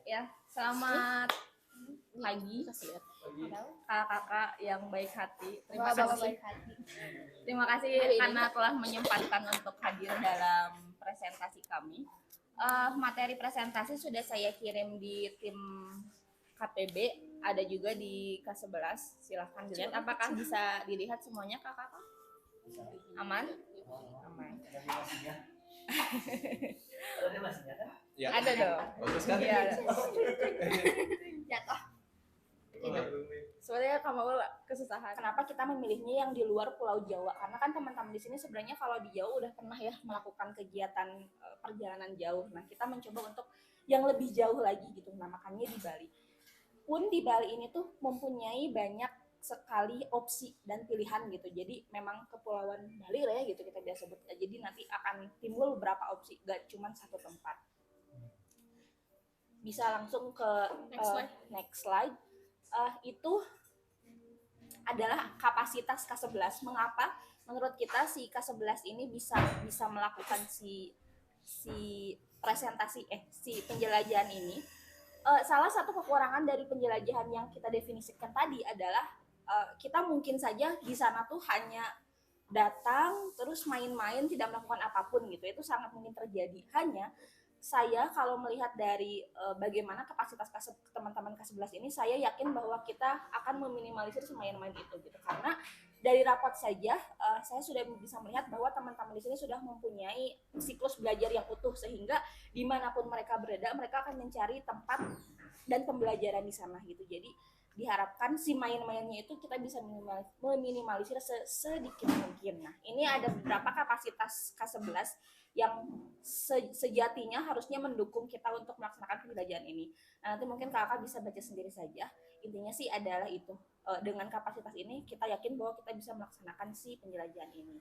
Ya, selamat pagi kakak-kakak yang baik hati. Terima kasih karena telah menyempatkan untuk hadir dalam presentasi kami. Materi presentasi sudah saya kirim di tim KPB, ada juga di K11. Silahkan dilihat. Apakah bisa dilihat semuanya kakak-kakak? Aman? Aman. Ya. Ada dong. Bagus kan? Iya. Jatuh. Sebenarnya kamu kesusahan. Kenapa kita memilihnya yang di luar Pulau Jawa? Karena kan teman-teman di sini sebenarnya kalau di Jawa udah pernah ya melakukan kegiatan perjalanan jauh. Nah, kita mencoba untuk yang lebih jauh lagi gitu. Nah, makanya di Bali. Pun di Bali ini tuh mempunyai banyak sekali opsi dan pilihan gitu. Jadi memang kepulauan Bali lah ya gitu kita biasa sebut. Jadi nanti akan timbul beberapa opsi, gak cuma satu tempat. Bisa langsung ke next slide. Itu adalah kapasitas K11. Mengapa menurut kita si K11 ini bisa melakukan si presentasi si penjelajahan ini? Salah satu kekurangan dari penjelajahan yang kita definisikan tadi adalah kita mungkin saja di sana tuh hanya datang terus main-main tidak melakukan apapun gitu. Itu sangat mungkin terjadi. Hanya saya kalau melihat dari bagaimana kapasitas teman-teman K11 ini, saya yakin bahwa kita akan meminimalisir semain-main itu gitu. Karena dari rapot saja saya sudah bisa melihat bahwa teman-teman di sini sudah mempunyai siklus belajar yang utuh, sehingga dimanapun mereka berada mereka akan mencari tempat dan pembelajaran di sana gitu. Jadi diharapkan si main-mainnya itu kita bisa meminimalisir sedikit mungkin. Nah, ini ada beberapa kapasitas K11 yang sejatinya harusnya mendukung kita untuk melaksanakan pembelajaran ini. Nah, nanti mungkin kakak bisa baca sendiri saja. Intinya sih adalah itu. Dengan kapasitas ini kita yakin bahwa kita bisa melaksanakan si penjelajahan ini.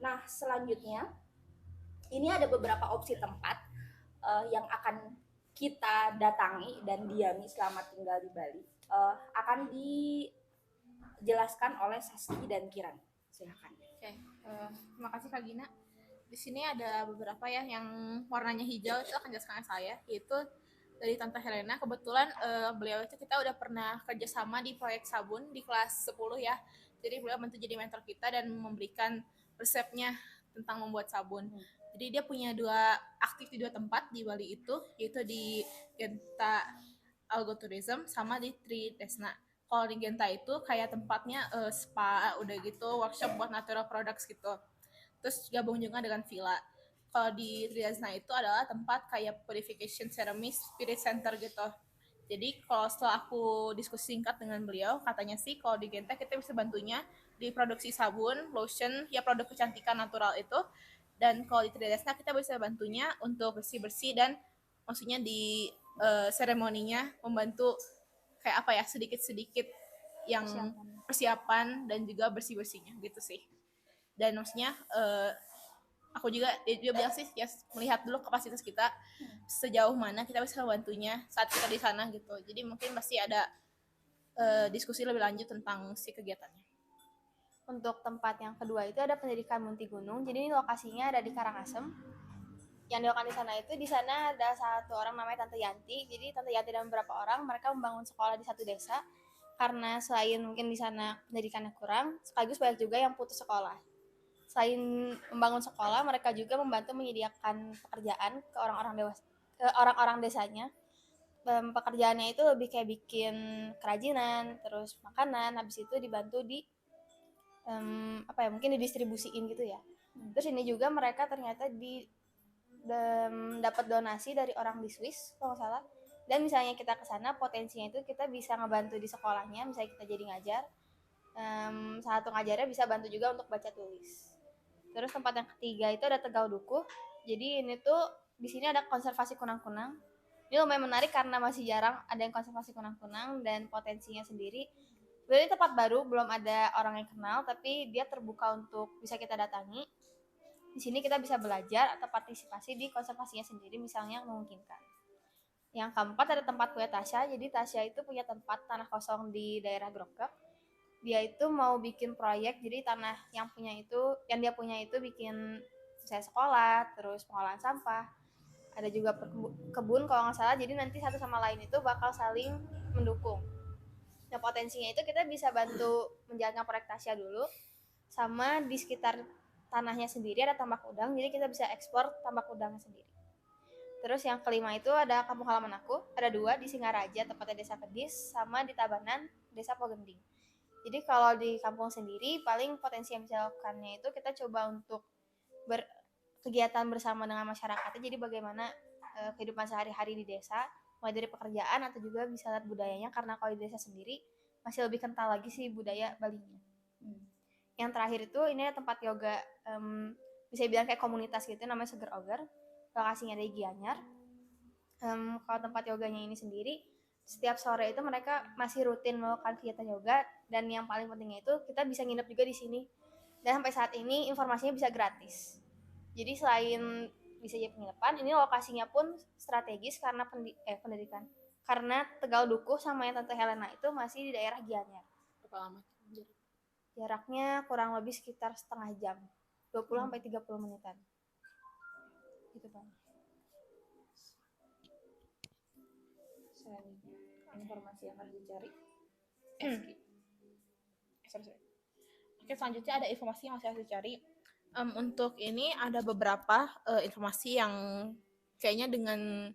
Nah, selanjutnya ini ada beberapa opsi tempat yang akan kita datangi dan diami selama tinggal di Bali. Akan dijelaskan oleh Saski dan Kiran. Silakan. Oke, terima kasih Kak Gina. Di sini ada beberapa ya yang warnanya hijau, itu akan jelaskan saya, yaitu dari Tante Helena. Kebetulan beliau itu kita udah pernah kerjasama di proyek sabun di kelas 10 ya. Jadi beliau bantu jadi mentor kita dan memberikan resepnya tentang membuat sabun. Jadi dia punya aktif di dua tempat di Bali itu, yaitu di Genta Algotourism sama di Tridesna. Kalau di Genta itu kayak tempatnya spa, udah gitu workshop buat natural products gitu. Terus gabung juga dengan villa. Kalau di Tridesna itu adalah tempat kayak purification ceremony spirit center gitu. Jadi kalau setelah aku diskusi singkat dengan beliau, katanya sih kalau di Genta kita bisa bantunya di produksi sabun, lotion, ya produk kecantikan natural itu. Dan kalau di Tridesna kita bisa bantunya untuk bersih-bersih dan maksudnya di seremoninya membantu kayak apa ya, sedikit-sedikit yang persiapan dan juga bersih-bersihnya gitu sih. Dan maksudnya aku juga dia bilang sih ya melihat dulu kapasitas kita sejauh mana kita bisa membantunya saat kita di sana gitu. Jadi mungkin pasti ada diskusi lebih lanjut tentang si kegiatannya. Untuk tempat yang kedua itu ada pendidikan Munti Gunung. Jadi ini lokasinya ada di Karangasem. Yang dilakukan di sana ada satu orang namanya Tante Yanti. Jadi Tante Yanti dan beberapa orang mereka membangun sekolah di satu desa. Karena selain mungkin di sana pendidikannya kurang, sekaligus banyak juga yang putus sekolah. Selain membangun sekolah, mereka juga membantu menyediakan pekerjaan ke orang-orang desanya. Pekerjaannya itu lebih kayak bikin kerajinan, terus makanan, habis itu dibantu di mungkin didistribusiin gitu ya. Terus ini juga mereka ternyata dapat donasi dari orang di Swiss kalau nggak salah. Dan misalnya kita ke sana, potensinya itu kita bisa ngebantu di sekolahnya, misalnya kita jadi ngajar. Satu ngajarnya bisa bantu juga untuk baca tulis. Terus tempat yang ketiga itu ada Tegau Dukuh. Jadi ini tuh di sini ada konservasi kunang-kunang. Ini lumayan menarik karena masih jarang ada yang konservasi kunang-kunang dan potensinya sendiri. Ini tempat baru, belum ada orang yang kenal, tapi dia terbuka untuk bisa kita datangi. Di sini kita bisa belajar atau partisipasi di konservasinya sendiri, misalnya memungkinkan. Yang keempat ada tempat punya Tasya. Jadi Tasya itu punya tempat tanah kosong di daerah Grogak. Dia itu mau bikin proyek, jadi tanah yang dia punya itu bikin saya sekolah, terus pengolahan sampah, ada juga kebun kalau nggak salah, jadi nanti satu sama lain itu bakal saling mendukung. Nah potensinya itu kita bisa bantu menjalankan proyek Tasya dulu, sama di sekitar tanahnya sendiri ada tambak udang, jadi kita bisa ekspor tambak udangnya sendiri. Terus yang kelima itu ada kampung halaman aku, ada 2 di Singaraja tepatnya Desa Kedis, sama di Tabanan Desa Pogending. Jadi kalau di kampung sendiri paling potensi yang bisa lakukannya itu kita coba untuk kegiatan bersama dengan masyarakatnya, jadi bagaimana kehidupan sehari-hari di desa, mulai dari pekerjaan atau juga bisa lihat budayanya, karena kalau di desa sendiri masih lebih kental lagi sih budaya Balinya. Yang terakhir itu ini ada tempat yoga, bisa dibilang kayak komunitas gitu, namanya Seger Oger, lokasinya ada di Gianyar. Kalau tempat yoganya ini sendiri setiap sore itu mereka masih rutin melakukan kegiatan yoga, dan yang paling pentingnya itu kita bisa nginep juga di sini, dan sampai saat ini informasinya bisa gratis. Jadi selain bisa jadi penginapan, ini lokasinya pun strategis karena pendidikan, karena Tegal Dukuh sama yang Tante Helena itu masih di daerah Gianyar. Berapa lama? Jaraknya kurang lebih sekitar setengah jam, 20-30 menitan. Gitu Pak. Selain informasi yang harus dicari. Oke, selanjutnya ada informasi yang masih harus dicari. Untuk ini ada beberapa informasi yang kayaknya dengan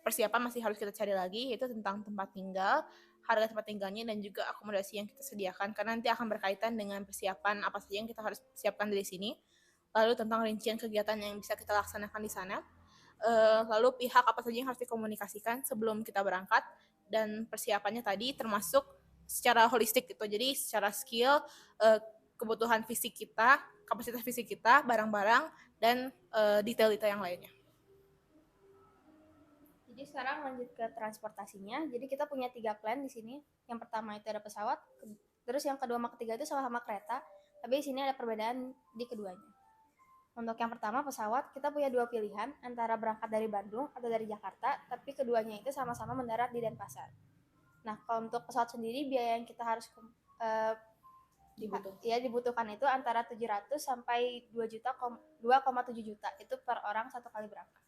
persiapan masih harus kita cari lagi, yaitu tentang tempat tinggal, harga tempat tinggalnya, dan juga akomodasi yang kita sediakan, karena nanti akan berkaitan dengan persiapan apa saja yang kita harus siapkan dari sini. Lalu tentang rincian kegiatan yang bisa kita laksanakan di sana, lalu pihak apa saja yang harus dikomunikasikan sebelum kita berangkat, dan persiapannya tadi termasuk secara holistik gitu, jadi secara skill, kebutuhan fisik kita, kapasitas fisik kita, barang-barang, dan detail-detail yang lainnya. Jadi sekarang lanjut ke transportasinya. Jadi kita punya 3 plan di sini. Yang pertama itu ada pesawat, terus yang kedua sama ketiga itu sama-sama kereta, tapi di sini ada perbedaan di keduanya. Untuk yang pertama pesawat, kita punya 2 pilihan, antara berangkat dari Bandung atau dari Jakarta, tapi keduanya itu sama-sama mendarat di Denpasar. Nah, kalau untuk pesawat sendiri biaya yang kita harus dibutuhkan itu antara 700 sampai 2,7 juta itu per orang satu kali berangkat.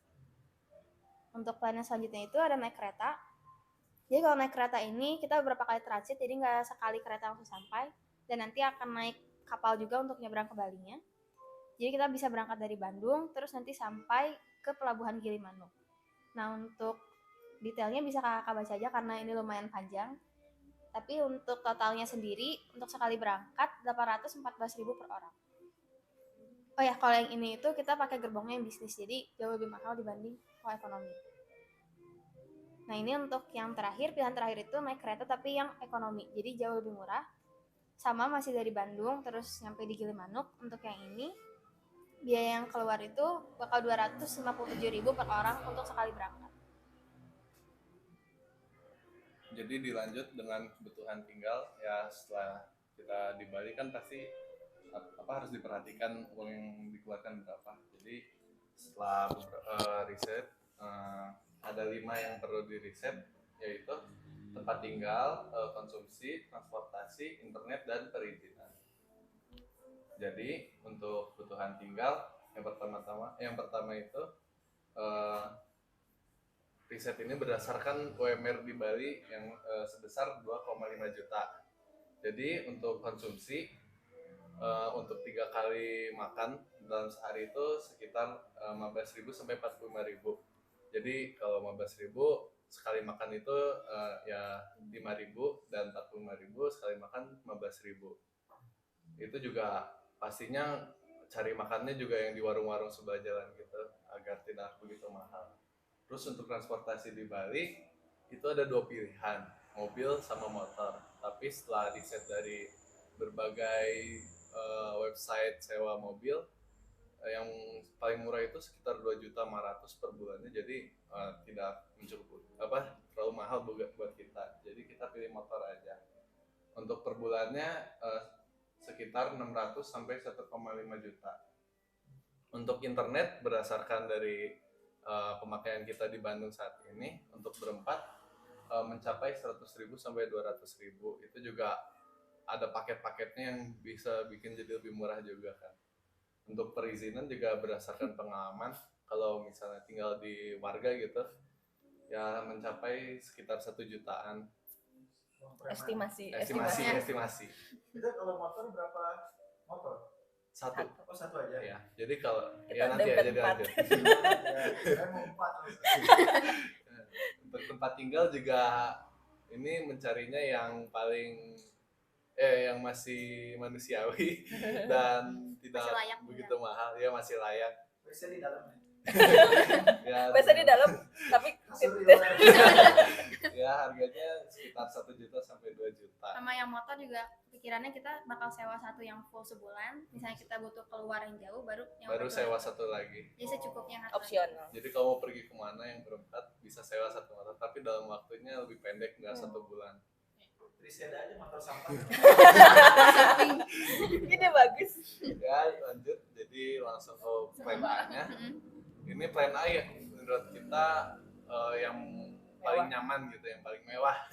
Untuk plan yang selanjutnya itu ada naik kereta. Jadi kalau naik kereta ini kita beberapa kali transit, jadi nggak sekali kereta langsung sampai, dan nanti akan naik kapal juga untuk nyebrang ke Balinya. Jadi kita bisa berangkat dari Bandung, terus nanti sampai ke Pelabuhan Gilimanuk. Nah untuk detailnya bisa kakak baca aja karena ini lumayan panjang. Tapi untuk totalnya sendiri, untuk sekali berangkat 814.000 per orang. Oh ya, kalau yang ini itu kita pakai gerbongnya yang bisnis, jadi jauh lebih mahal dibanding kalau ekonomi. Nah ini untuk yang terakhir, pilihan terakhir itu naik kereta tapi yang ekonomi, jadi jauh lebih murah. Sama masih dari Bandung, terus nyampe di Gilimanuk. Untuk yang ini, biaya yang keluar itu bakal 257.000 per orang untuk sekali berangkat. Jadi dilanjut dengan kebutuhan tinggal, ya setelah kita di Bali kan pasti harus diperhatikan uang yang dikeluarkan berapa. Jadi setelah riset, ada 5 yang perlu di riset, yaitu tempat tinggal, konsumsi, transportasi, internet, dan perizinan. Jadi untuk kebutuhan tinggal yang pertama itu riset ini berdasarkan UMR di Bali yang sebesar 2,5 juta. Jadi untuk konsumsi, untuk 3 kali makan dalam sehari itu sekitar 15.000 sampai 45.000. Jadi kalau 15.000 sekali makan itu ya 5.000, dan 45.000 sekali makan 15.000. Itu juga pastinya cari makannya juga yang di warung-warung sebelah jalan gitu, agar tidak begitu mahal. Terus untuk transportasi di Bali itu ada 2 pilihan, mobil sama motor. Tapi setelah riset dari berbagai website sewa mobil, yang paling murah itu sekitar 2.500.000 per bulannya. Jadi tidak mencukupi terlalu mahal buat kita. Jadi kita pilih motor aja. Untuk per bulannya sekitar 600 sampai 1,5 juta. Untuk internet berdasarkan dari pemakaian kita di Bandung saat ini, untuk berempat mencapai 100.000 sampai 200.000. Itu juga ada paket-paketnya yang bisa bikin jadi lebih murah juga kan. Untuk perizinan juga berdasarkan pengalaman, kalau misalnya tinggal di warga gitu ya mencapai sekitar 1 jutaan. Estimasi. Itu kalau motor berapa motor? Satu. Oh, satu aja. Ya, jadi kalau Kita nanti dapat aja dilanjut. Saya mau 4 terus. Untuk tempat tinggal juga ini mencarinya yang paling yang masih manusiawi dan tidak Masih layak begitu mahal, ya masih layak. Biasanya di dalam ya. Ya, Biasa di dalam, tapi Kasur di luar. ya harganya sekitar 1 juta sampai 2 juta. Sama yang motor juga pikirannya kita bakal sewa satu yang full sebulan, misalnya kita butuh keluar yang jauh baru yang Baru satu. sewa satu lagi. Jadi secukupnya satu lagi. opsional. Jadi kalau mau pergi kemana yang berempat bisa sewa satu motor, tapi dalam waktunya lebih pendek, nggak 1 bulan. Triseda aja motor sampah. Ini bagus. Ya lanjut, jadi langsung ke plan A-nya. Ini plan A ya menurut kita yang paling nyaman gitu, yang paling mewah.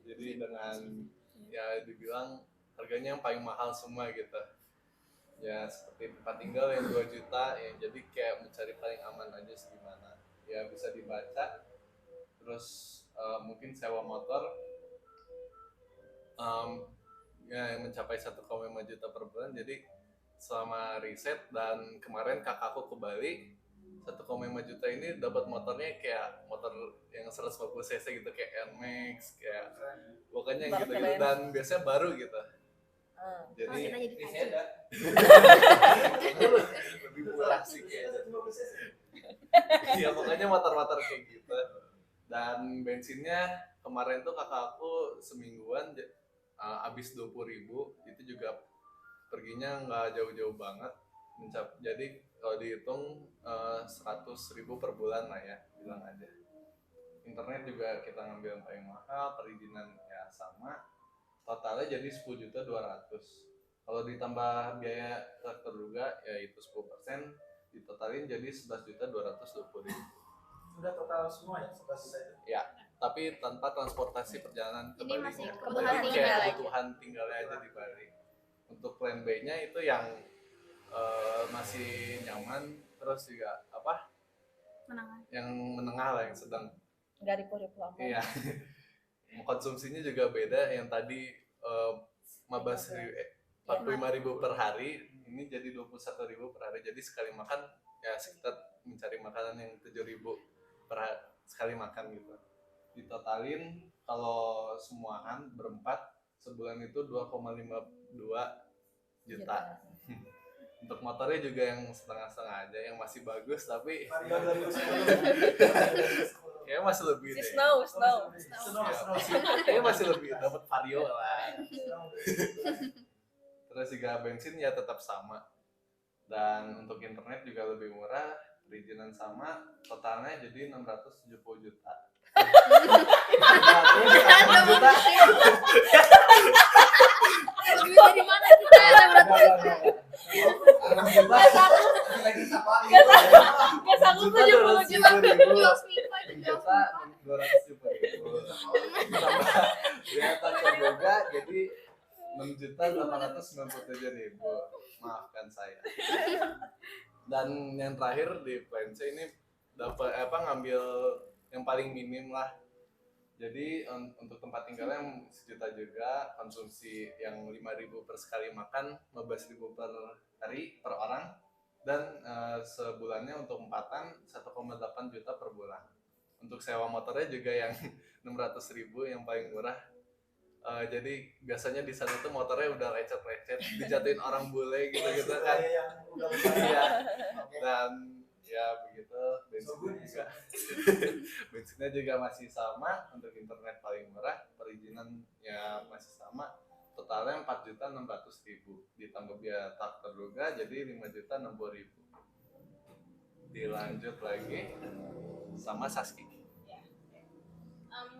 Jadi dengan ya dibilang harganya yang paling mahal semua gitu. Ya seperti tempat tinggal yang 2 juta, yang jadi kayak mencari paling aman aja segimana. Ya bisa dibaca. Terus mungkin sewa motor ya yang mencapai 1,5 juta per bulan. Jadi selama riset dan kemarin kakakku ke Bali, 1,5 juta ini dapat motornya kayak motor yang 150 cc gitu, kayak NMAX, kayak pokoknya yang gitu-gitu, dan biasanya baru gitu. Kalau Jadi kita jadi Triseda. kayaknya lebih murah sih kayaknya. 50 cc. Ya pokoknya motor-motor kayak gitu. Dan bensinnya kemarin tuh kakak aku semingguan habis 20.000, itu juga perginya nggak jauh-jauh banget. Jadi kalau dihitung 100.000 per bulan lah ya, bilang aja. Internet juga kita ngambil yang paling mahal, perizinan ya sama. Totalnya jadi 10.200.000. Kalau ditambah biaya terduga yaitu 10%, ditotalin jadi 11.220.000. Sudah total semua ya 11 juta itu. Ya, tapi tanpa transportasi perjalanan ke Ini Bali. masih Jadi kebutuhan tinggal kayak aja. kebutuhan tinggalnya aja di Bali. Untuk plan B-nya itu yang masih nyaman, terus juga apa? menangan. Yang menengah lah, yang sedang. Nggak ripuh-ripuh amat. Iya. Konsumsinya juga beda. Yang tadi 45.000 per hari, ini jadi 21.000 per hari. Jadi sekali makan ya sekitar mencari makanan yang 7.000 sekali makan gitu. Ditotalin kalau semuaan berempat sebulan itu 2,52 juta. Untuk motornya juga yang setengah-setengah aja, yang masih bagus tapi Vario 2010. kayaknya masih lebih Si deh. Snow. Snow. Kayaknya masih lebih dapat Vario lah. Terus juga bensin ya tetap sama. Dan untuk internet juga lebih murah, perizinan sama, totalnya jadi 670 juta. Nah, terus 6 juta. Duit dari mana kita ada berarti? 6 juta. Lagi safari. Nggak sanggup 70 juta. Jual Spiva itu jual Juta Spiva. 270.000. Tambah biaya terduga jadi 6.897.000. Maafkan saya. Dan yang terakhir di plan C ini dapat ngambil yang paling minim lah. Jadi untuk tempat tinggalnya yang 1 juta juga, konsumsi yang 5.000 per sekali makan, 15.000 per hari per orang, dan sebulannya untuk empatan 1,8 juta per bulan. Untuk sewa motornya juga yang 600.000 yang paling murah. Jadi biasanya di sana tuh motornya udah lecet-lecet, dijatuhin orang bule gitu kan. Yang udah Iya. Dan ya begitu, bensinnya juga masih sama. Untuk internet paling murah, perizinan ya masih sama. Totalnya 4.600.000, ditambah biaya tak terduga jadi 5.060.000. Dilanjut lagi sama Saski.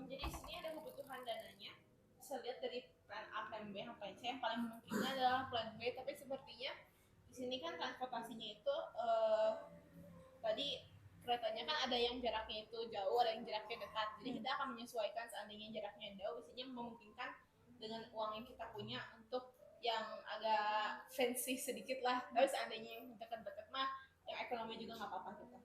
Jadi sini ada kebutuhan dananya. Bisa lihat dari plan A, plan B, plan C. Yang paling memungkinkan adalah plan B. Tapi sepertinya di sini kan transportasinya itu tadi keretanya kan ada yang jaraknya itu jauh, ada yang jaraknya dekat. Jadi kita akan menyesuaikan seandainya jaraknya jauh, biasanya memungkinkan dengan uang yang kita punya untuk yang agak fancy sedikit lah. Tapi seandainya yang dekat-dekat mah yang ekonomi juga nggak apa-apa kita.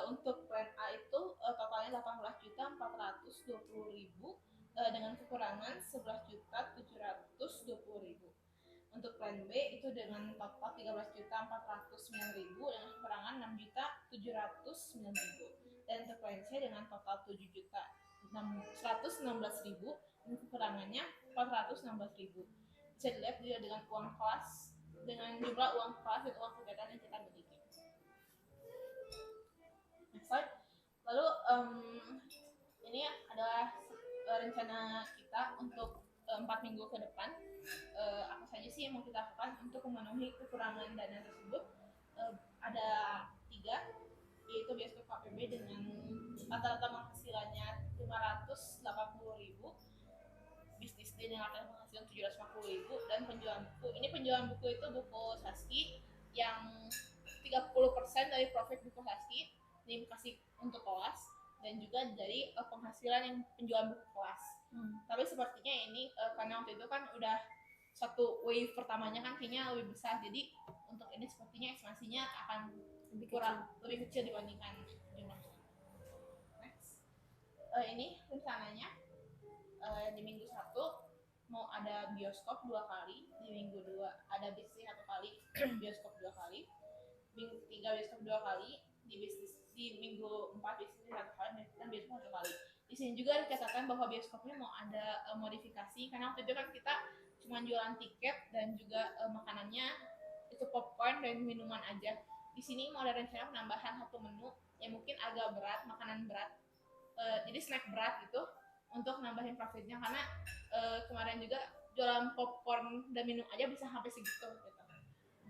Untuk plan A itu totalnya 18.420.000 dengan kekurangan 11.720.000. Untuk plan B itu dengan total 13.409.000 dengan kekurangan 6.709.000. Dan untuk plan C dengan total 7.116.000 dan kekurangannya 416.000. Bisa dilihat juga dengan uang kelas, dengan jumlah uang kelas dan uang kegiatan yang kita miliki. Next slide. Lalu ini adalah rencana kita untuk 4 minggu ke depan. Apa saja sih yang mau kita lakukan untuk memenuhi kekurangan dana tersebut? Ada 3, yaitu bioskop KPB dengan rata-rata penghasilannya 580.000, bisnis D dengan rata-rata penghasilan 750.000, dan penjualan buku. Ini penjualan buku itu buku Saski yang 30% dari profit buku Saski dikasih untuk kelas, dan juga dari penghasilan yang penjualan buku kelas. Tapi sepertinya ini karena waktu itu kan udah satu wave pertamanya kan kayaknya lebih besar, jadi untuk ini sepertinya ekspansinya akan lebih kecil dibandingkan jumlahnya. Next. Ini rencananya di minggu 1 mau ada bioskop 2 kali, di minggu 2 ada bisnis 1 kali, bioskop 2 kali, minggu 3 bioskop 2 kali, di minggu 4 bisnis 1 kali dan bioskop 1 kali. Di sini juga dikatakan bahwa bioskopnya mau ada modifikasi, karena waktu itu kan kita cuma jualan tiket dan juga makanannya itu popcorn dan minuman aja. Di sini mau ada rencana penambahan 1 menu yang mungkin agak berat, makanan berat, jadi snack berat gitu, untuk nambahin profitnya, karena kemarin juga jualan popcorn dan minum aja bisa sampai segitu gitu.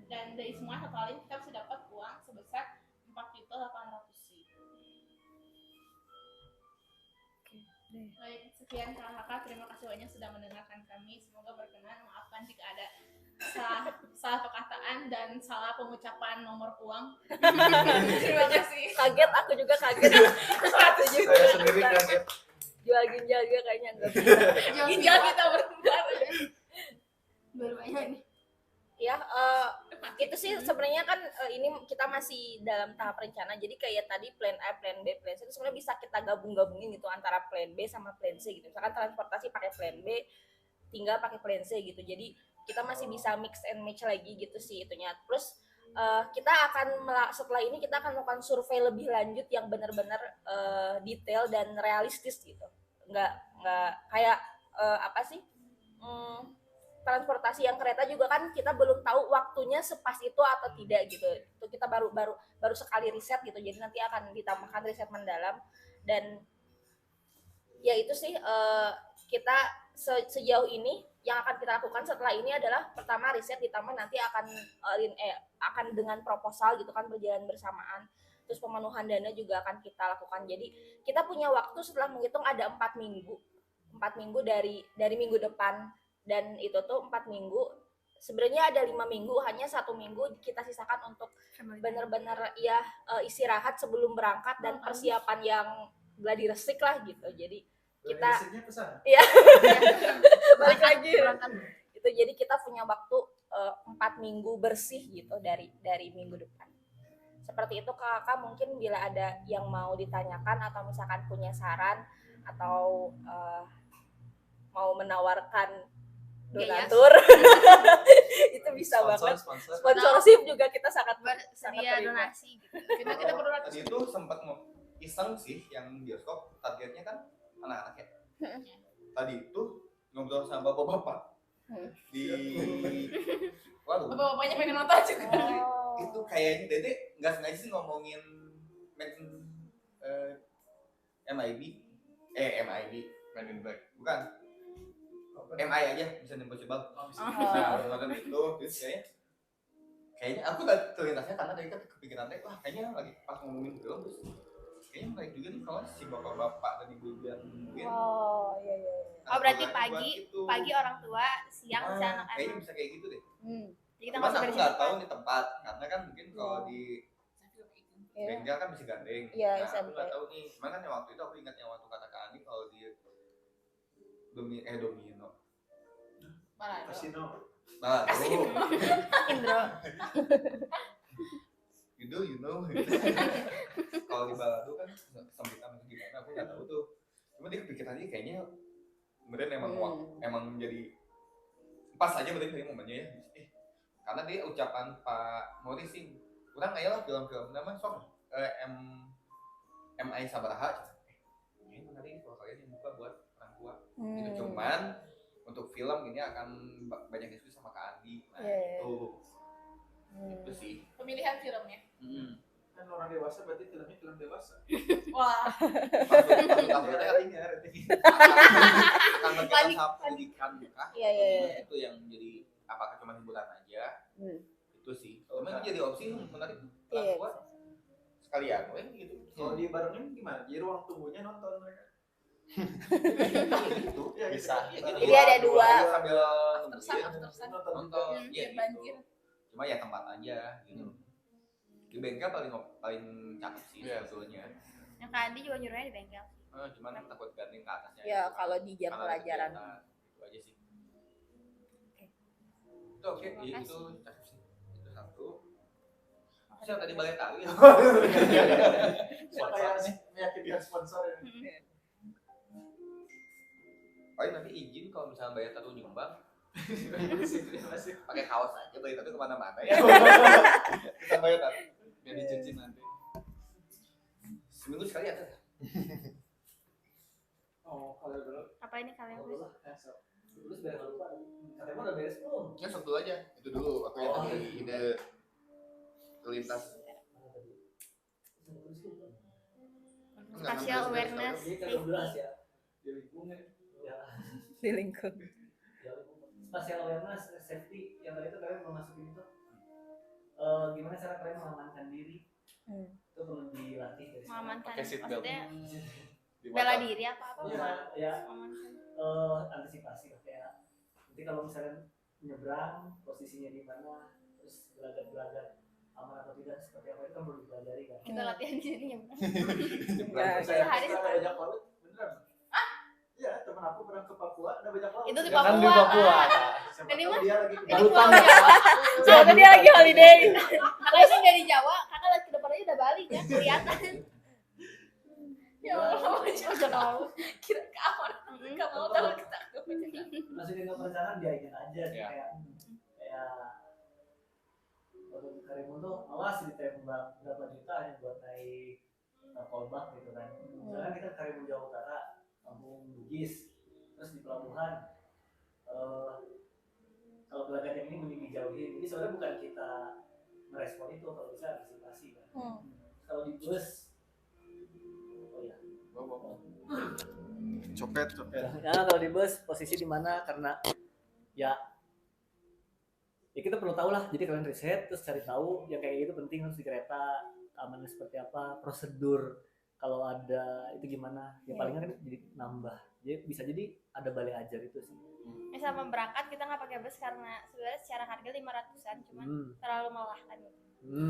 Dan dari semua total ini kita bisa dapat uang sebesar 4.800.000. Baik, sekian kakak, terima kasih banyak sudah mendengarkan kami. Semoga berkenan, maafkan jika ada salah perkataan dan salah pengucapan nomor uang. Terima kasih. Kaget, aku juga kaget. Saya sendiri kaget. Jual ginjal juga kayaknya enggak bisa. Ginjal kita berubah. Baru banyak nih. Ya, itu sih sebenarnya kan ini kita masih dalam tahap rencana. Jadi kayak tadi plan A, plan B, plan C itu sebenarnya bisa kita gabung-gabungin gitu antara plan B sama plan C gitu. Misalkan transportasi pakai plan B, tinggal pakai plan C gitu. Jadi kita masih bisa mix and match lagi gitu sih itunya. Terus kita akan setelah ini kita akan melakukan survei lebih lanjut yang benar-benar detail dan realistis gitu. Nggak kayak apa sih? Transportasi yang kereta juga kan kita belum tahu waktunya sepas itu atau tidak gitu. Itu kita baru sekali riset gitu. Jadi nanti akan ditambahkan riset mendalam, dan ya itu sih kita sejauh ini yang akan kita lakukan setelah ini adalah pertama riset, ditambah nanti akan dengan proposal gitu kan berjalan bersamaan. Terus pemenuhan dana juga akan kita lakukan. Jadi kita punya waktu setelah menghitung ada 4 minggu dari minggu depan. Dan itu tuh 4 minggu, sebenarnya ada 5 minggu, hanya 1 minggu kita sisakan untuk benar-benar ya istirahat sebelum berangkat dan persiapan yang gladi resik lah gitu. Jadi kita ya balik lagi itu, jadi kita punya waktu 4 minggu bersih gitu dari minggu depan. Seperti itu kakak, mungkin bila ada yang mau ditanyakan atau misalkan punya saran atau mau menawarkan donatur itu bisa banget. Sponsorship juga kita sangat Bersedia terima. donasi gitu. Kita perlu Tadi itu sempat iseng sih yang bioskop, targetnya kan anak-anak ya. Tadi itu ngobrol sama bapak-bapak di bapak-bapaknya pengen nonton juga. Itu kayaknya Dede nggak sengaja sih ngomongin MIB, Men in Black. bukan MI aja, bisa Impossible. Nah, nonton itu terus kayaknya aku udah terlintasnya karena tadi kan kepikiran wah kayaknya lagi pas ngomongin film terus kayaknya menarik juga nih kalau si bapak-bapak dan ibu-ibu yang nungguin. Oh iya. Oh berarti Buat itu. pagi orang tua, siang bisa kayaknya anak-anak. bisa kayak gitu deh. Jadi kita Cuman nggak usah aku dari nggak sini. tahu nih tempat karena kan mungkin kalau di Iya. bengkel kan bisa gandeng. Iya, Nah, aku SMP. nggak tahu nih. Cuman kan yang waktu itu aku ingat yang waktu kata Kak Ani kalau di Domino. Kasino. Nah, Indro. you know. Kalau di balado kan kesempitan itu gimana aku nggak tahu tuh. Cuma dia kepikirannya kayaknya kemudian emang menjadi pas aja berarti dari momennya ya. Karena dia ucapan Pak Morris sih kurang aja lah film-film nama sok MI Sabaraha. Ini menarik kalau kalian yang buka buat orang tua. Gitu. Cuman untuk film ini akan banyak diskusi sama Kak Andi. Nah, itu sih. Pemilihan filmnya. Kan orang dewasa berarti filmnya film dewasa. Wah. Pendidikan bukan. Iya. Itu yang jadi apakah cuma hiburan aja? Itu sih. Kalau itu jadi opsi menarik orang tua sekalian, gitu. Kalau dibarengin gimana? Jadi ruang tunggunya nonton mereka. Gitu. Bisa. Jadi ada dua. Sambil Aftersun. nonton. Biar Gitu. banjir. Cuma ya tempat aja gitu. Di bengkel paling cakep sih sebetulnya. Yang Kak Andi juga nyuruhnya di bengkel. Cuman takut gandeng ke atasnya. Ya kalau di jam pelajaran. Itu aja sih. Itu oke, itu cakep sih. Itu satu. Siapa tadi balai tali? Siapa yang meyakinkan sponsor ini? Paling nanti izin kalau misalnya bayar taruh nyumbang. Masih. Pakai kaos aja bayar taruh kemana-mana ya. Kita bayar taruh. Biar dicuci nanti. Seminggu sekali ada. Oh, kalau dulu. Apa ini kalian? Dulu sudah lupa. Katanya udah beres belum? Ya satu aja. Itu dulu aku yang tadi ide terlintas. Spatial awareness. Jadi ke-12 ya. Di lingkungan. Ya. Di lingkup. Spatial awareness, safety yang tadi itu kalian belum masukin itu. Gimana cara kalian mengamankan diri? Itu perlu dilatih dari sekarang. Mengamankan. Pakai seatbelt. Maksudnya Di bela mata. diri apa? Ya, Mengamankan. antisipasi lah kayak nanti kalau misalnya nyebrang posisinya di mana, terus gelagat-gelagat aman atau tidak seperti apa itu kan perlu dipelajari kan. Kita latihan di sini ya. Sehari sekali. ada bajak laut, beneran? Iya, teman aku pernah ke Papua, ada bajak laut. Itu di Ya kan di Papua. Papua. Siapa Ini tahu mah- dia lagi Ini ke Pulau hutan. Jawa. Soalnya dia lagi holiday. Kakak sih dari Jawa, kakak lihat ke depannya udah balik ya, kelihatan. Ya Allah, jangan tahu. Kira kawan. Enggak mau tahu kita. Masukin ke perencanaan dia ingat aja sih, Ya. kayak waktu di Karimun tuh awas ditembak berapa juta hanya buat naik kolbak gitu kan. Misalnya kita ke Karimun Jawa Utara, Kampung Bugis, terus di pelabuhan kalau gelagat yang ini mending dijauhin. Jadi sebenarnya bukan kita merespon itu, kalau bisa antisipasi kan. Kalau di bus, Copet. nah kalau di bus posisi di mana, karena ya kita perlu tahu lah. Jadi kalian riset terus cari tahu yang kayak gitu penting. Harus di kereta keamanannya seperti apa, prosedur kalau ada itu gimana ya, palingan kan jadi nambah. Jadi bisa jadi ada balai ajar itu sih. Misal mau berangkat kita nggak pakai bus karena sebenarnya secara harga 500-an, cuman terlalu melelahkan.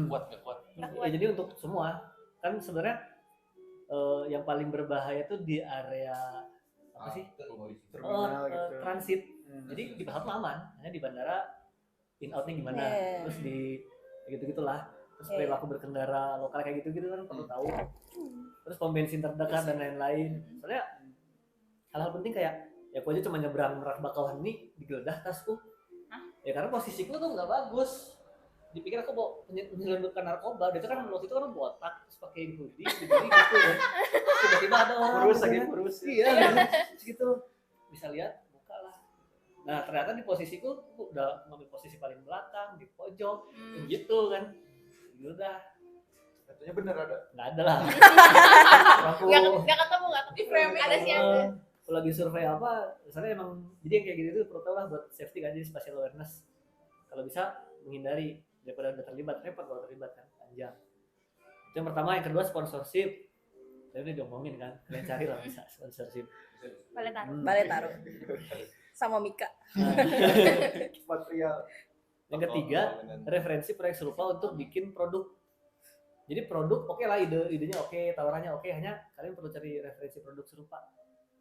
Kuat nggak kuat? Ya, jadi untuk semua kan sebenarnya yang paling berbahaya tuh di area apa sih? Terminal gitu. Transit. Jadi di pesawat mah aman, hanya di bandara in outnya gimana, terus di gitu-gitulah. Terus perilaku berkendara lokal kayak gitu-gitu kan perlu tahu. Terus pom bensin terdekat dan lain-lain. Soalnya hal-hal penting kayak ya aku aja cuma nyebrang Merak Bakauheni digeledah tasku. Ya karena posisiku tuh nggak bagus. Dipikir aku mau menyelundupkan narkoba. Dia tuh kan waktu itu kan botak terus pakai hoodie gitu kan. Terus tiba-tiba ada orang Kurus. Iya, gitu. Bisa lihat buka lah. Nah ternyata di posisiku aku udah ngambil posisi paling belakang di pojok gitu kan. Udah Katanya bener ada. nggak ada lah. Aku Nggak ketemu. Di frame Ada sih ada. aku lagi survei apa, misalnya emang jadi yang kayak gitu tuh perlu tahu lah buat safety kan, jadi spatial awareness. Kalau bisa menghindari daripada udah terlibat, repot kalau terlibat kan panjang. Itu yang pertama. Yang kedua sponsorship. Tadi udah diomongin kan, kalian cari lah bisa sponsorship. Balai taruh. Balai taruh. Sama Mika. Material. Yang ketiga, referensi proyek serupa untuk bikin produk. Jadi produk oke lah, idenya oke, tawarannya oke, hanya kalian perlu cari referensi produk serupa.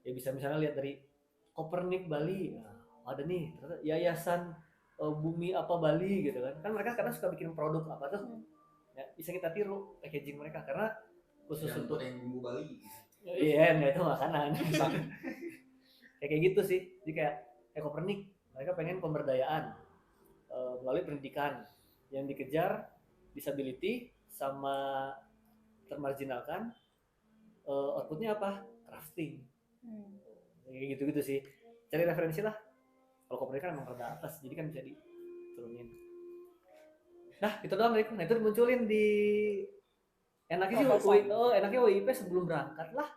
Ya bisa misalnya lihat dari Kopernik Bali, nah, ada nih ternyata yayasan bumi apa Bali gitu kan. Kan mereka kadang suka bikin produk apa tuh ya, bisa kita tiru packaging mereka karena khusus yang untuk goreng bumbu Bali. iya nggak itu makanan kayak gitu sih. Jadi kayak Kopernik mereka pengen pemberdayaan melalui pendidikan yang dikejar disability sama termarginalkan, outputnya apa? Crafting. Kayak gitu-gitu sih. Cari referensi lah. Kalau Kopernik kan emang rada atas, jadi kan bisa diturunin. Nah, itu doang Rick. Nah, itu dimunculin di enaknya sih enaknya WIP sebelum berangkat lah.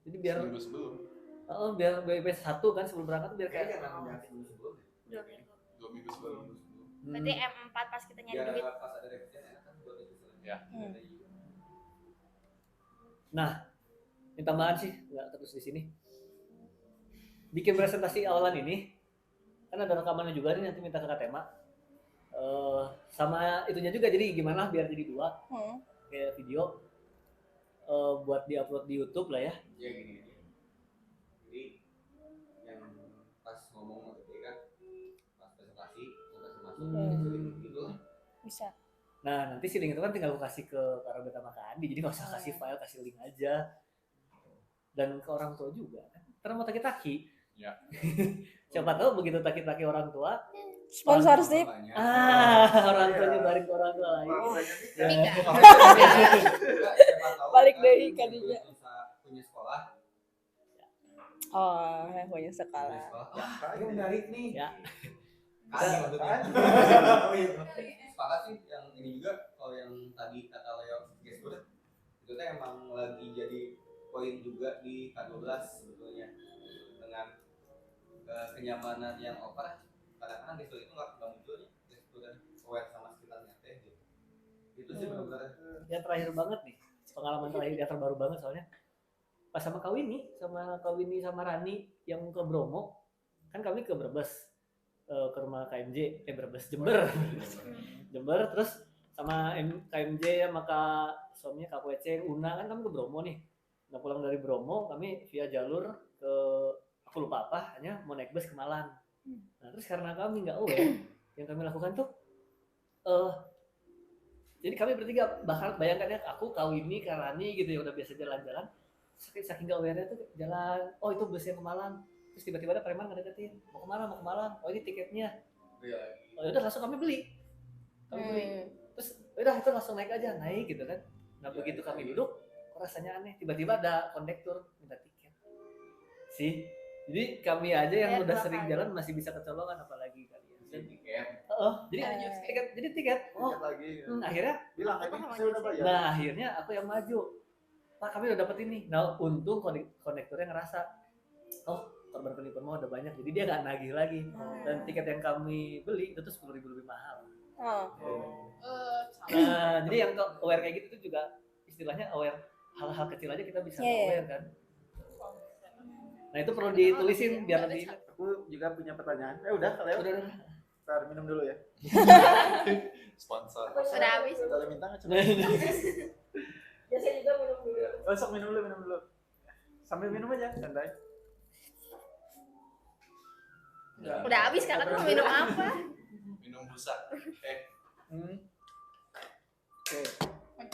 Jadi biar Seminggu sebelum. biar WIP 1 kan sebelum berangkat biar kayak Jangan sebelum. 2 minggu. 2 minggu sebelum. Berarti M4 pas kita nyari Biar duit. pas ada revisian enak kan buat itu. Ya. Nah, ini tambahan sih, nggak terus di sini. Bikin presentasi awalan ini, kan ada rekamannya juga nih, nanti minta ke Kak Tema. Sama itunya juga, jadi gimana biar jadi 2 kayak video buat diupload di YouTube lah ya. Ya gini. Jadi yang pas ngomong gitu kan, pas presentasi masuk gitu lah. Bisa. Nah, nanti si link itu kan tinggal gue kasih ke Karabeta sama Kak Andi, jadi nggak usah kasih file, kasih link aja. Dan ke orang tua juga kan, karena mau taki-taki. Ya. Siapa tahu begitu taki-taki orang tua, Sponsorship. orang tua nyebarin ke orang tua lain. Balik deui ka dinya. Punya sekolah. Oh, yang punya sekolah. Ini menarik nih. Ya. Sepakat sih yang ini juga kalau yang tadi kata Leo gestur itu tuh emang lagi jadi poin juga di K12 sebetulnya dengan kenyamanan yang over. Kadang-kadang gestur itu nggak munculnya gestur dan aware sama sekitarnya teh gitu. Itu sih benar-benar Yang terakhir banget nih, pengalaman terakhir yang terbaru banget soalnya pas sama Kawini sama Rani yang ke Bromo, kan kami ke Brebes, ke rumah KMJ, Brebes Jember. Jember terus sama KMJ sama Kak suaminya Kak WC Una kan kami ke Bromo nih. Nah pulang dari Bromo kami via jalur ke aku lupa apa, hanya mau naik bus ke Malang. Nah terus karena kami nggak aware, yang kami lakukan tuh jadi kami bertiga bakal bayangkan ya aku Kawini Karani gitu ya udah biasa jalan-jalan saking nggak aware-nya tuh jalan, oh itu busnya ke Malang, terus tiba-tiba ada preman ngedeketin mau ke Malang, oh ini tiketnya, oh yaudah langsung kami beli. Terus udah itu langsung naik gitu kan. Nah begitu kami duduk kok rasanya aneh, tiba-tiba ada kondektur minta tiket sih. Jadi kami aja yang udah sering jalan masih bisa kecolongan apalagi kalian. Jadi tiket. Oh, lagi. Akhirnya Bilang ini saya udah bayar. nah akhirnya aku yang maju. Pak kami udah dapet ini. Nah untung kondekturnya ngerasa oh korban penipuan mau udah banyak, jadi dia nggak nagih lagi. Dan tiket yang kami beli itu tuh 10.000 lebih mahal. Nah jadi yang aware kayak gitu tuh juga istilahnya aware hal-hal kecil aja kita bisa aware kan. Nah itu perlu ditulisin biar lebih. Aku juga punya pertanyaan. Udah kalian Udah. Ntar minum dulu ya. Sponsor. Udah habis. Kalau minta nggak coba. Biasanya juga minum dulu. Sok minum dulu. Sambil minum aja, santai. Udah habis kakak tuh mau minum apa? Minum busa. Oke.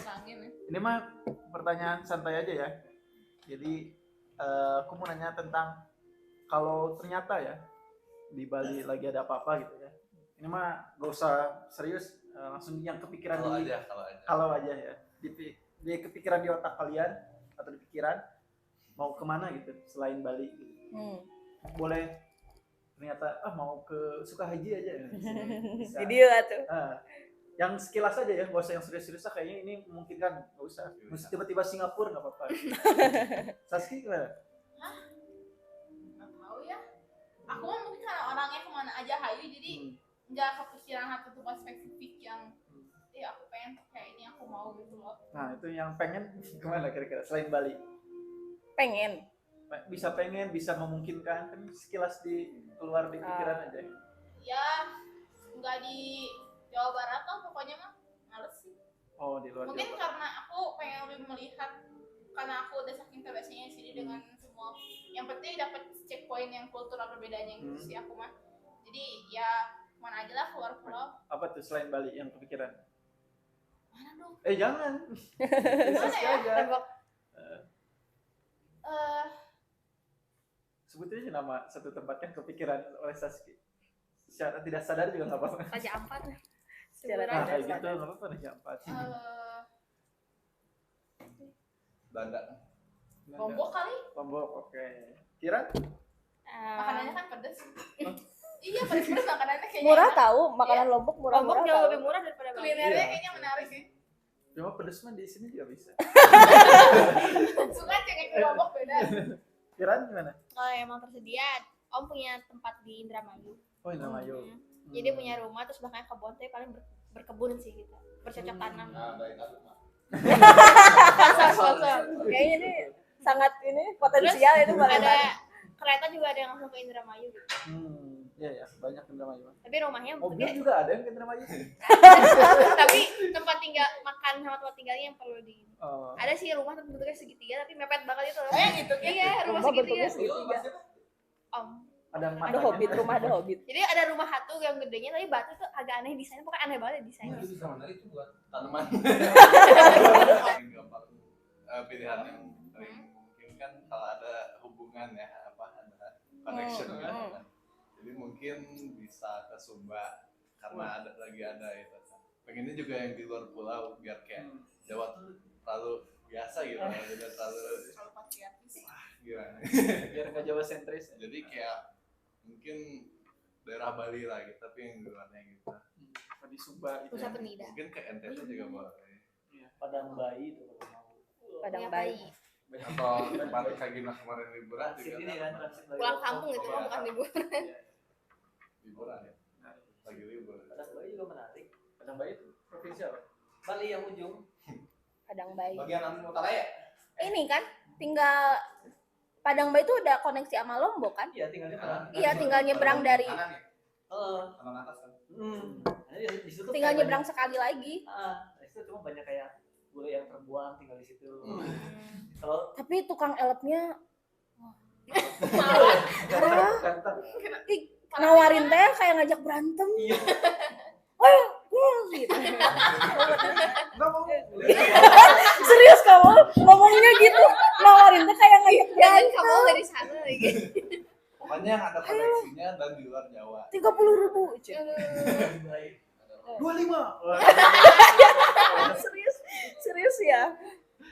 Angin ya. Ini mah pertanyaan santai aja ya. Jadi aku mau nanya tentang kalau ternyata ya di Bali lagi ada apa-apa gitu ya. Ini mah gak usah serius, langsung yang kepikiran kalau aja ya. Di kepikiran di otak kalian atau di pikiran mau kemana gitu selain Bali gitu. Boleh ternyata mau ke Sukahaji aja ya. Bisa. Video lah tuh. Yang sekilas aja ya, gak usah yang serius-serius lah, kayaknya ini memungkinkan, gak usah. Mesti tiba-tiba Singapura gak apa-apa. Saski gimana? Nggak tahu ya. Aku mah mungkin karena orangnya kemana aja hayu, jadi nggak kepikiran satu tempat spesifik yang aku pengen kayak ini aku mau gitu loh. Nah itu yang pengen kemana kira-kira selain Bali? Pengen. Bisa pengen, bisa memungkinkan, kan sekilas keluar di pikiran aja. Ya nggak di Jawa Barat lah pokoknya mah males sih. Oh di luar Mungkin Jawa. karena aku pengen lebih melihat, karena aku udah saking terbiasanya di sini dengan semua. Yang penting dapat checkpoint yang kultural perbedaannya gitu sih aku mah. Jadi ya mana aja lah keluar pulau. Apa tuh selain Bali yang kepikiran? Mana dong? Jangan. Mana ya? Aja. Tembok. Sebut aja nama satu tempat yang kepikiran oleh Saski. Secara tidak sadar juga nggak apa-apa. Raja Ampat. Secara Nah, tidak kayak gitu sadar. nggak apa-apa Raja Ampat. Belanda. Lombok kali? Lombok, oke. Kira? Makanannya kan pedes. Iya, pedes-pedes makanannya kayaknya. Murah enak. tahu, makanan Lombok Lombok murah-murah jauh tahu. lebih murah daripada Bali. Kulinernya Iya. kayaknya menarik sih. Cuma pedes mah di sini juga bisa. Suka cengek di Lombok beda. Kira gimana? Kalau emang tersedia, Om punya tempat di Indramayu. Oh, Indramayu. Jadi punya rumah terus belakangnya kebun, tapi paling berkebun sih gitu. Bercocok tanam. Nah, baik aku mah. Sponsor. Kayaknya ini sangat ini potensial itu Ada banget. kereta juga ada yang langsung ke Indramayu gitu. Iya ya, banyak Indramayu. Tapi rumahnya Mobil bentuknya juga ada yang ke Indramayu. tapi tempat tinggal makan sama tempat tinggalnya yang perlu di Oh. ada sih rumah tapi bentuknya segitiga tapi mepet banget itu loh. Gitu kan. Iya, rumah Rumah segitiga. bentuknya segitiga. Om. Ada yang Ada hobbit, rumah ada hobbit. Jadi ada rumah hantu yang gedenya tapi batu tuh agak aneh desainnya, pokoknya aneh banget desainnya. Itu bisa menarik itu buat tanaman. Paling gampang pilihan yang paling mungkin kan kalau ada hubungan ya apa ada connection kan. Jadi mungkin bisa ke Sumba karena ada itu. Pengennya juga yang di luar pulau biar kayak Jawa tuh terlalu biasa gitu, tidak terlalu Terlalu patriarkis. gimana. biar nggak Jawa sentris. Jadi kayak mungkin daerah Bali lah gitu, tapi yang di luarnya gitu. Di Sumba gitu. Pusat penida. Mungkin ke NTT juga boleh. Padang bayi itu kalau mau. Padang Punya bayi. Atau tempat kayak gimana kemarin liburan Transit juga ini kan, transit lagi. Pulang kampung gitu kan, bukan liburan. liburan ya. Lagi libur. Padang bayi juga menarik. Padang Bayi itu provinsi apa? Bali yang ujung. Padang bayi. Bagian Lampung Utara ya? Ini kan tinggal Padang Bayi itu udah koneksi sama Lombok kan? Iya, tinggalnya Padang. Iya, tinggal nyebrang dari Kanan ya? Kanan atas kan? Nah, di situ tuh tinggal kayak nyebrang sekali lagi. di situ cuma banyak kayak bule yang terbuang tinggal di situ. Kalau Tapi tukang elopnya Ganteng. nawarin teh kayak ngajak berantem. iya, Gitu. Enggak mau. Serius kamu ngomongnya gitu, nawarin teh kayak ngajak Jangan berantem. kamu dari sana lagi. Pokoknya yang ada koneksinya dan di luar Jawa. 30.000. lebih baik. 25. Serius ya.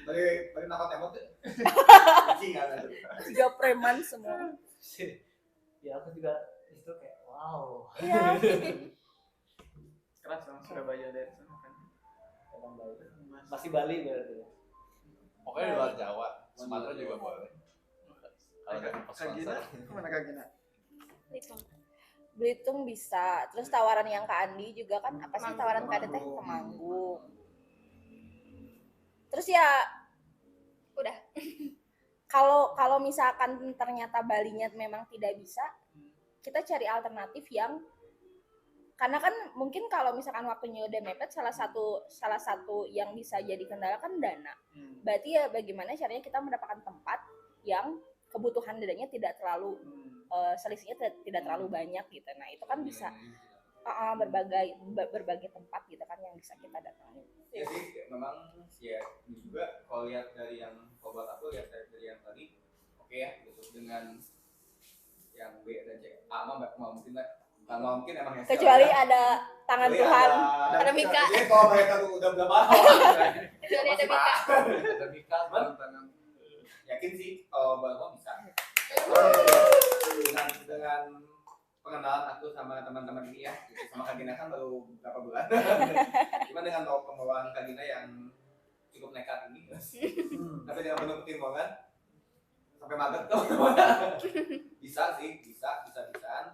Dari nakal tembok tuh. Kucing ada. Tiga preman semua. Ya aku juga di situ kayak wow. Iya. Keras sama Surabaya dari sana kan. Padang bayi. Masih Bali berarti ya. Pokoknya di luar Jawa. Sumatera juga boleh. Kalau dari pos Kak Gina, sponsor. mana Kak Gina? Itu. Belitung bisa. Terus tawaran yang Kak Andi juga kan apa sih tawaran Kak Andi teh Temanggung. Terus ya Udah. kalau misalkan ternyata Balinya memang tidak bisa, kita cari alternatif yang karena kan mungkin kalau misalkan waktunya udah mepet salah satu yang bisa jadi kendala kan dana. Berarti ya bagaimana caranya kita mendapatkan tempat yang kebutuhan dananya tidak terlalu selisihnya tidak terlalu banyak gitu. Nah, itu kan bisa berbagai tempat gitu kan yang bisa kita datangi. Ya sih, memang ya ini juga kalau lihat dari yang kalau buat aku lihat dari yang tadi, oke ya gitu dengan yang B dan C. A mah mungkin lah, nggak mungkin emang ya. Kecuali ada tangan Kecuali Tuhan. Ada Mika. Jadi kalau mereka tuh udah berapa Kecuali ada Mika. Ada Mika tangan. yakin sih kalau buat aku bisa. Dengan pengenalan aku sama teman-teman ini ya, gitu. Sama Kak Gina kan baru beberapa bulan. Cuma dengan pembawaan Kak Gina yang cukup nekat ini, tapi dengan penuh pertimbangan sampai maget tuh. Bisa sih, bisa-bisaan.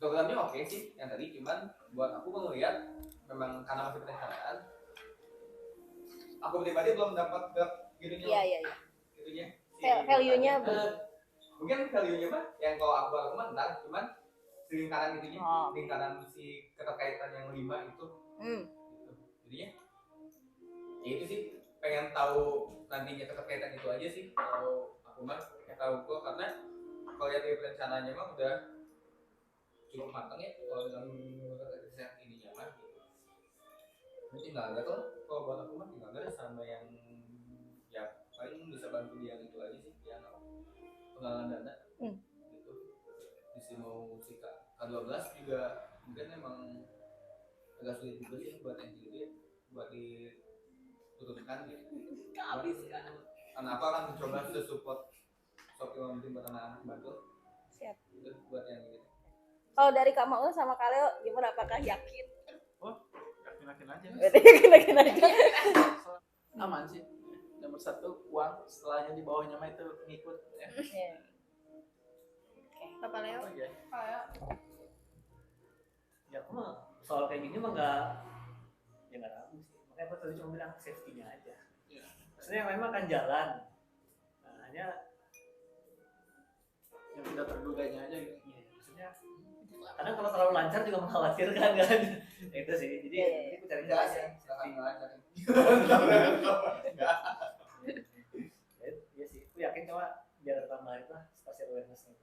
Programnya oke sih yang tadi, cuman buat aku melihat memang karena masih perencanaan. Aku pribadi belum dapat gitunya. Iya. Itunya. Value-nya Mungkin value-nya mah yang kalau aku baru komentar cuman si lingkaran itunya, lingkaran si keterkaitan yang 5 itu. Gitu. Jadinya ya itu sih, pengen tahu nantinya keterkaitan itu aja sih kalau aku mah tahu kok, karena kalau lihat dari perencanaannya mah udah cukup matang ya kalau dalam riset ininya mah gitu. tinggal nggak tuh kalau buat aku mah tinggal nggak sama yang ya paling bisa bantu dia gitu aja sih yang apa penggalangan dana gitu bisa mau si K12 juga mungkin emang agak sulit juga sih buat yang gitu ya buat diturunkan gitu karena apa kan mencoba sudah support yang penting buat anak-anak bantu Siap. itu buat yang gitu. Kalau dari Kak Maul sama Kak Leo gimana, apakah yakin? Yakin aja. Yakin aja. Aman sih. Nomor satu uang, setelahnya di bawahnya mah itu ngikut ya. Bapak Leo. Oh, iya. Ya aku mah soal kayak gini mah nggak ragu sih. Makanya aku tadi cuma bilang safety-nya aja. Iya. Maksudnya memang akan jalan. Nah, hanya Yang tidak terduganya aja gitu. ya, maksudnya kadang kalau terlalu lancar juga mengkhawatirkan kan. Itu sih. Jadi aku cari Enggak aja. sih, silakan ngajar. Iya sih. Aku yakin cuma biar tambah itu lah spasial awareness-nya.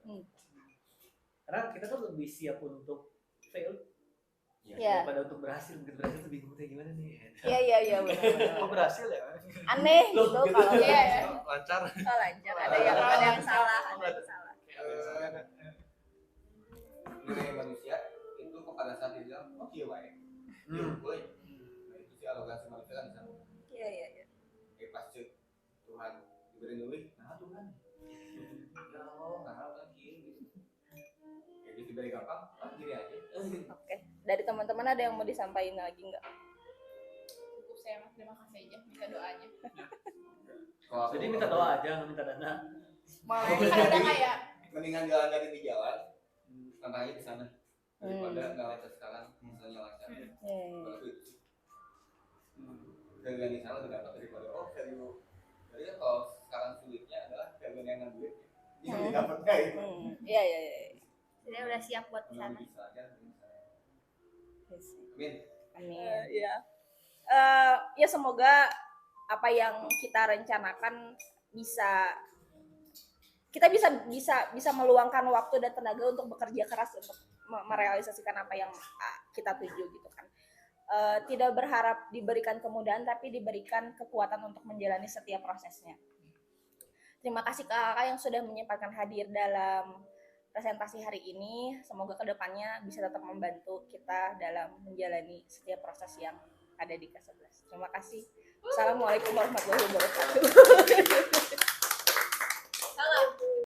Karena kita tuh lebih siap untuk fail Iya. daripada untuk berhasil. Begitu berhasil tuh bingung kayak gimana nih. Iya benar. Kok berhasil ya? Aneh Loh, gitu gitu. kalau Lancar. lancar ada yang salah, ada yang salah. Nilai manusia itu kok pada saat dia bilang oh iya wae boy nah itu sih arogansi manusia kan di sana Iya. pas Tuhan diberi duit nah Tuhan ya Allah nah lagi gitu ya gitu diberi gampang gini aja Oke. Dari teman-teman ada yang mau disampaikan lagi nggak? Cukup saya mas, terima kasih aja minta doanya. kalau aku Jadi minta doa aja, nggak minta dana. Mau kan udah kaya. mendingan jalan dari di jalan tantangannya di sana daripada nggak lancar sekarang misalnya lancar kalau aku itu sih value di sana udah dapat daripada value jadi kan kalau sekarang sulitnya adalah value yang ngambil duit yang didapatnya itu Iya. Jadi udah siap buat ke sana. bisa aja amin Amin. Iya. Ya semoga apa yang kita rencanakan kita bisa meluangkan waktu dan tenaga untuk bekerja keras untuk merealisasikan apa yang kita tuju gitu kan. Tidak berharap diberikan kemudahan tapi diberikan kekuatan untuk menjalani setiap prosesnya. Terima kasih kakak yang sudah menyempatkan hadir dalam presentasi hari ini. Semoga kedepannya bisa tetap membantu kita dalam menjalani setiap proses yang ada di K11. Terima kasih. Assalamualaikum warahmatullahi wabarakatuh.